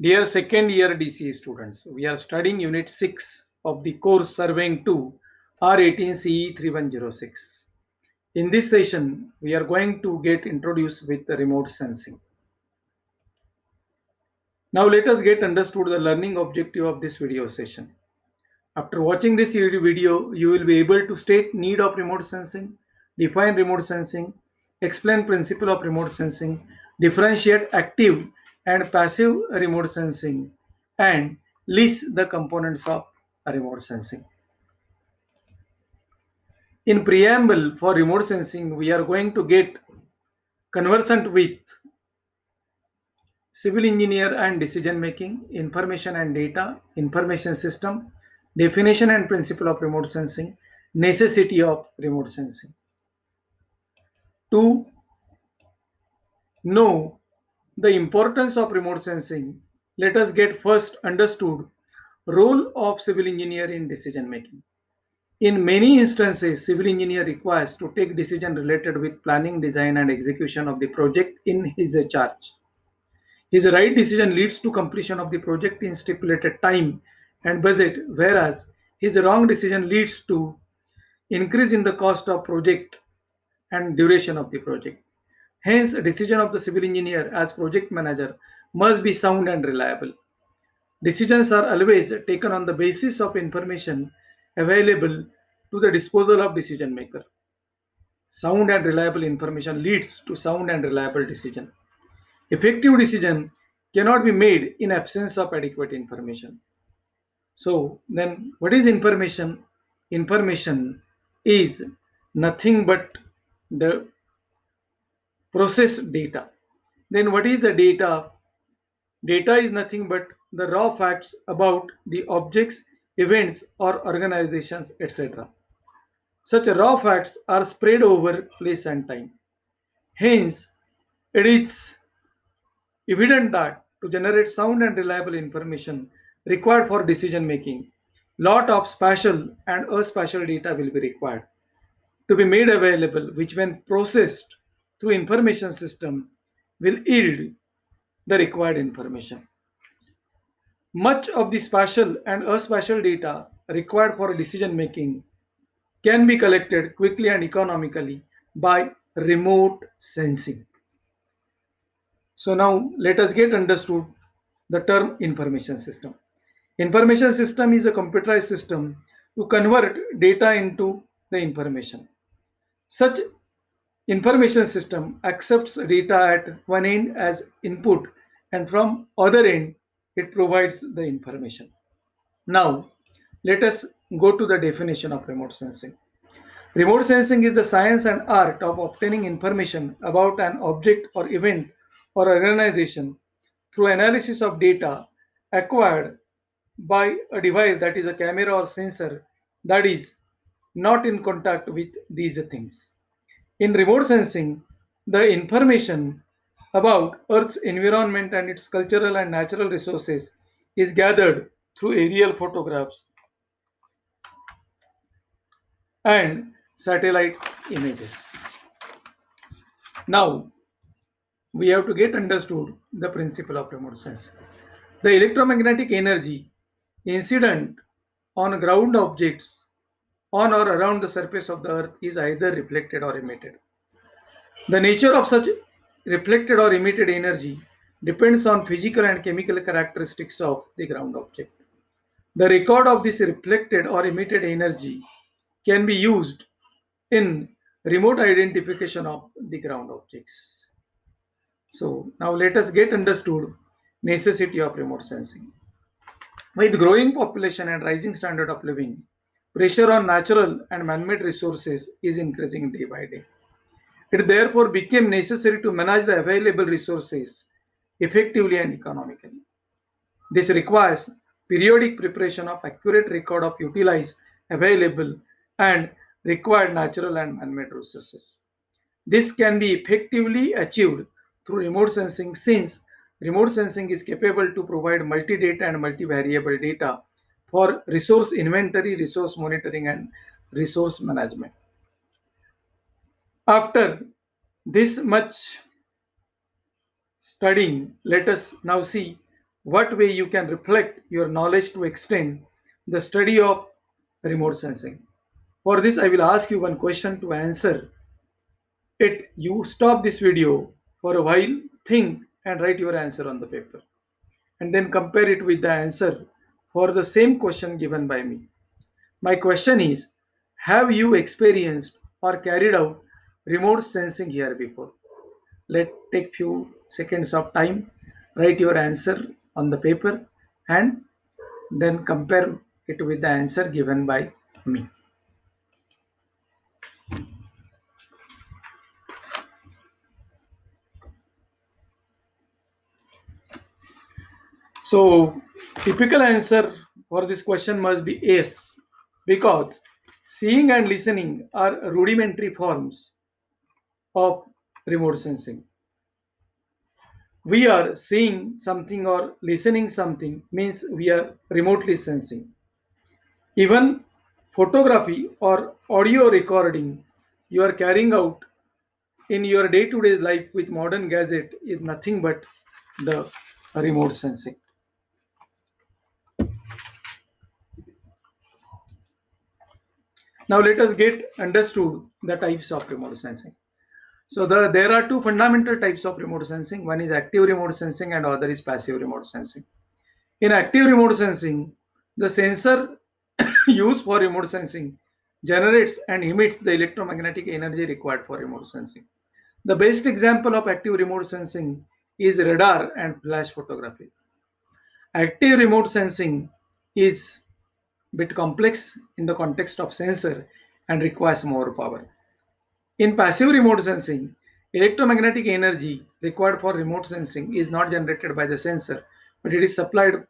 Dear second year DCE students, we are studying Unit 6 of the course Surveying 2 R18 CE 3106. In this session, we are going to get introduced with the remote sensing. Now let us get understood the learning objective of this video session. After watching this video, you will be able to state need of remote sensing, define remote sensing, explain principle of remote sensing, differentiate active and passive remote sensing, and list the components of remote sensing. In preamble for remote sensing, we are going to get conversant with civil engineer and decision making, information and data, information system, definition and principle of remote sensing, necessity of remote sensing. To know the importance of remote sensing, let us get first understood role of civil engineer in decision making. In many instances, civil engineer requires to take decision related with planning, design and execution of the project in his charge. His right decision leads to completion of the project in stipulated time and budget, whereas his wrong decision leads to increase in the cost of project and duration of the project. Hence, a decision of the civil engineer as project manager must be sound and reliable. Decisions are always taken on the basis of information available to the disposal of decision maker. Sound and reliable information leads to sound and reliable decision. Effective decision cannot be made in absence of adequate information. So then what is information? Information is nothing but the processed data. Then what is the data? Data is nothing but the raw facts about the objects, events or organizations, etc. Such raw facts are spread over place and time. Hence, it is evident that to generate sound and reliable information required for decision making, lot of spatial and spatial data will be required to be made available, which when processed through information system will yield the required information. Much of the spatial and spatial data required for decision making can be collected quickly and economically by remote sensing. So now let us get understood the term information system. Information system is a computerized system to convert data into the information. Such information system accepts data at one end as input and from other end it provides the information. Now let us go to the definition of remote sensing. Remote sensing is the science and art of obtaining information about an object or event or organization through analysis of data acquired by a device that is a camera or sensor that is not in contact with these things. In remote sensing, the information about Earth's environment and its cultural and natural resources is gathered through aerial photographs and satellite images. Now, we have to get understood the principle of remote sensing. The electromagnetic energy incident on ground objects on or around the surface of the earth is either reflected or emitted. The nature of such reflected or emitted energy depends on physical and chemical characteristics of the ground object. The record of this reflected or emitted energy can be used in remote identification of the ground objects. So now let us get understood necessity of remote sensing. With growing population and rising standard of living, pressure on natural and man-made resources is increasing day by day. It therefore became necessary to manage the available resources effectively and economically. This requires periodic preparation of accurate record of utilized, available, and required natural and man-made resources. This can be effectively achieved through remote sensing since remote sensing is capable to provide multi-data and multi-variable data for resource inventory, resource monitoring, and resource management. After this much studying, let us now see what way you can reflect your knowledge to extend the study of remote sensing. For this, I will ask you one question to answer it. You stop this video for a while, think, and write your answer on the paper, and then compare it with the answer for the same question given by me. My question is, have you experienced or carried out remote sensing here before? Let take few seconds of time, write your answer on the paper, and then compare it with the answer given by me. So, typical answer for this question must be yes, because seeing and listening are rudimentary forms of remote sensing. We are seeing something or listening something means we are remotely sensing. Even photography or audio recording you are carrying out in your day-to-day life with modern gadget is nothing but the remote sensing. Now let us get understood the types of remote sensing. So there are two fundamental types of remote sensing. One is active remote sensing and other is passive remote sensing. In active remote sensing, the sensor used for remote sensing generates and emits the electromagnetic energy required for remote sensing. The best example of active remote sensing is radar and flash photography. Active remote sensing is a bit complex in the context of sensor and requires more power. In passive remote sensing, electromagnetic energy required for remote sensing is not generated by the sensor, but it is supplied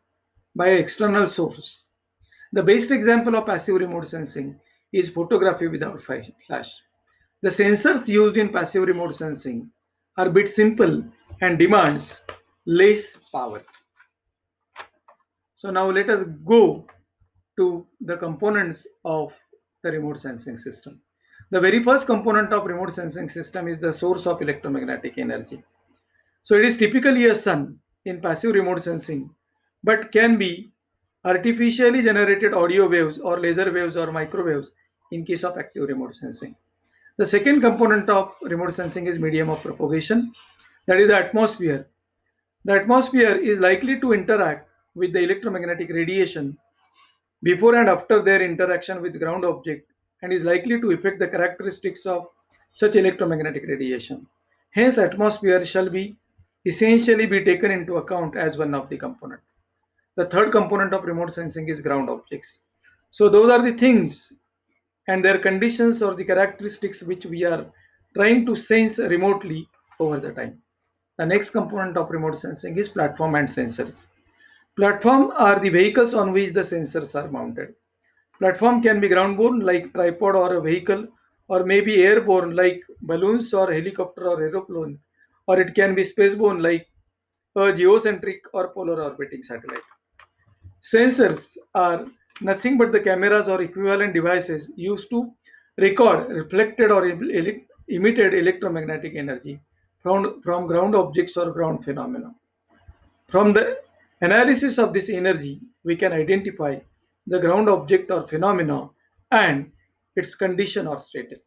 by an external source. The best example of passive remote sensing is photography without flash. The sensors used in passive remote sensing are a bit simple and demands less power. So now let us go to the components of the remote sensing system. The very first component of remote sensing system is the source of electromagnetic energy. So it is typically a sun in passive remote sensing, but can be artificially generated audio waves or laser waves or microwaves in case of active remote sensing. The second component of remote sensing is medium of propagation, that is the atmosphere. The atmosphere is likely to interact with the electromagnetic radiation before and after their interaction with ground object and is likely to affect the characteristics of such electromagnetic radiation. Hence, atmosphere shall be essentially be taken into account as one of the component. The third component of remote sensing is ground objects. So those are the things and their conditions or the characteristics which we are trying to sense remotely over the time. The next component of remote sensing is platform and sensors. Platform are the vehicles on which the sensors are mounted. Platform can be ground-borne like tripod or a vehicle, or maybe airborne like balloons or helicopter or aeroplane, or it can be spaceborne like a geocentric or polar orbiting satellite. Sensors are nothing but the cameras or equivalent devices used to record reflected or emitted electromagnetic energy from ground objects or ground phenomena. From the analysis of this energy, we can identify the ground object or phenomena and its condition or status.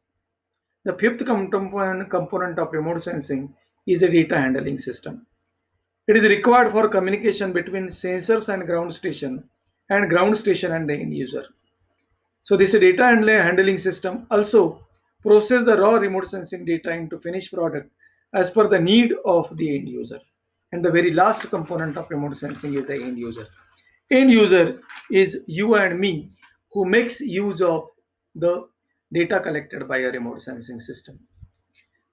The fifth component of remote sensing is a data handling system. It is required for communication between sensors and ground station and the end user. So this data handling system also process the raw remote sensing data into finished product as per the need of the end user. And the very last component of remote sensing is the end user. End user is you and me who makes use of the data collected by a remote sensing system.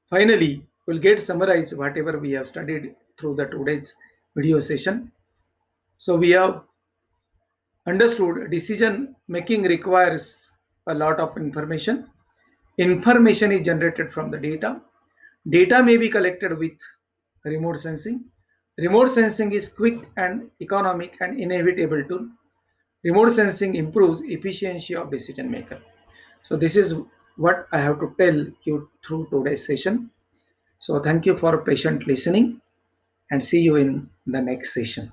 Finally, we'll get summarize whatever we have studied through the today's video session. So we have understood decision making requires a lot of information. Information is generated from the data. Data may be collected with remote sensing. Remote sensing is quick and economic and inevitable tool. Remote sensing improves efficiency of decision maker. So this is what I have to tell you through today's session. So thank you for patient listening and see you in the next session.